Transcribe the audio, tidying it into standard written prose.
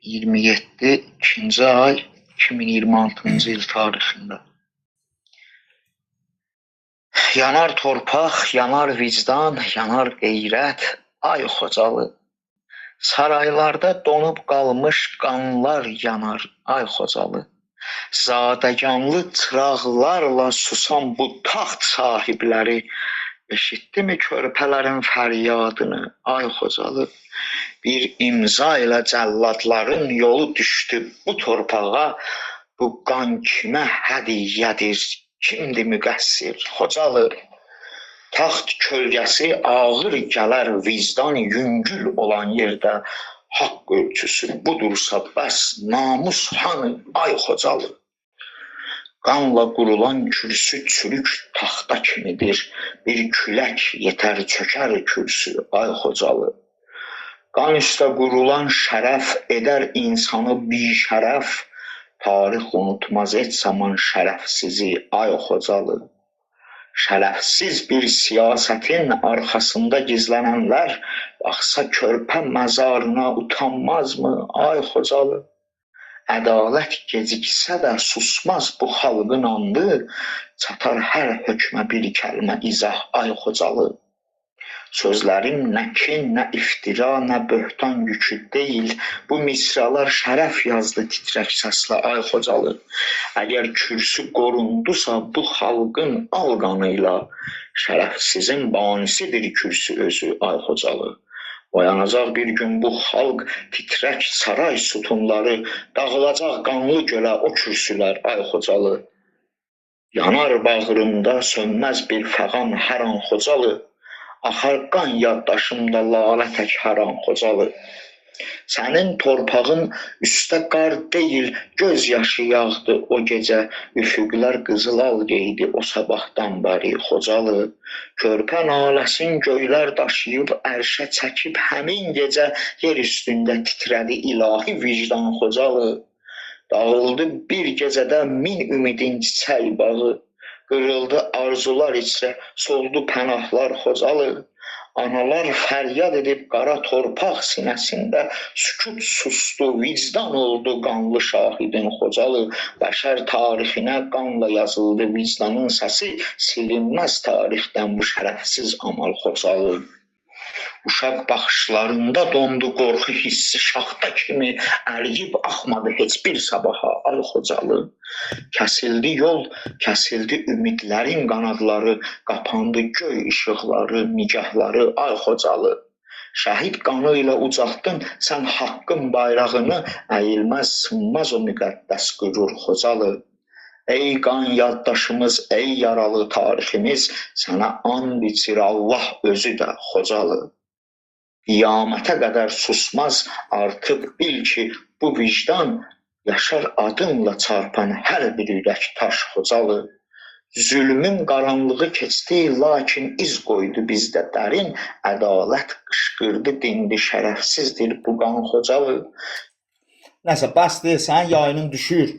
27 2-ci ay 2026-cı il tarixində. Yanar torpaq, yanar vicdan, yanar qeyrət, ay Xocalı. Saraylarda donub qalmış qanlar yanar, ay Xocalı. Zadəganlı çıraqlarla susan bu taxt sahibləri eşitdimi körpələrin fəryadını, ay Xocalı. Bir imza ilə cəlladların yolu düşdü bu torpağa, bu qan kimə hədiyyədir, kimdir müqəssir, Xocalı. Taxt kölgəsi ağır gələr vicdan yüngül olan yerdə, haqq ölçüsü budursa bəs namus hanı, ay Xocalı. Qanla qurulan kürsü çürük taxta kimidir, bir külək yetər çökər kürsü, ay Xocalı. Qan üstə qurulan şərəf edər insanı bişərəf, tarix unutmaz heç zaman şərəfsizi, ay Xocalı. Şərəfsiz bir siyasətin arxasında gizlənənlər baxsa körpə məzarına utanmazmı, ay Xocalı? Ədalət geciksə də susmaz bu xalqın andı, çatar hər hökmə bir kəlmə izah, ay Xocalı. Sözlərim nə kin, nə iftira, nə böhtan yükü deyil, bu misralar şərəf yazdı titrək səslə, ay Xocalı. Əgər kürsü qorundusa bu xalqın al qanıyla, şərəfsizin banisidir kürsü özü, ay Xocalı. Oyanacaq bir gün bu xalq titrək saray sütunları, dağılacaq qanlı gölə o kürsülər, ay Xocalı. Yanar bağrımda sönməz bir fəğan hər an Xocalı, axar qan yaddaşımda lalə tək hər an Xocalı. Sənin torpağın üstə qar deyil, göz yaşı yağdı o gecə, üfüqlər qızılal geydi o sabahdan bəri Xocalı. Körpə naləsin göylər daşıyıb ərşə çəkib həmin gecə yer üstündə titrədi ilahi vicdan Xocalı. Dağıldı bir gecədə min ümidin çiçək bağı, qırıldı arzular içrə, soldu pənahlar Xocalı. Analar fəryad edib qara torpaq sinəsində, sükut sustu, vicdan oldu qanlı şahidin Xocalı. Bəşər tarixinə qanla yazıldı vicdanın səsi, silinməz tarixdən bu şərəfsiz amal Xocalı. Uşaq baxışlarında dondu qorxu hissi şaxta kimi, əriyib axmadı heç bir sabaha, ay Xocalı. Kəsildi yol, kəsildi ümidlərin qanadları, qapandı göy işıqları, nigahları, ay Xocalı. Şəhid qanı ilə ucaltdın sən haqqın bayrağını, əyilməz, sınmaz o müqəddəs qürur Xocalı. Ey qan yaddaşımız, ey yaralı tariximiz, sənə and içir Allah özü də Xocalı. Qiyamətə qədər susmaz, artıq bil ki, bu vicdan yaşar adınla çarpan hər bir ürək taş Xocalı. Zülmün qaranlığı keçdi, lakin iz qoydu bizdə dərin, ədalət qışqırdı, dindi şərəfsizdir bu qan Xocalı. Nəsə, bəs deyil, sənin yayının düşür.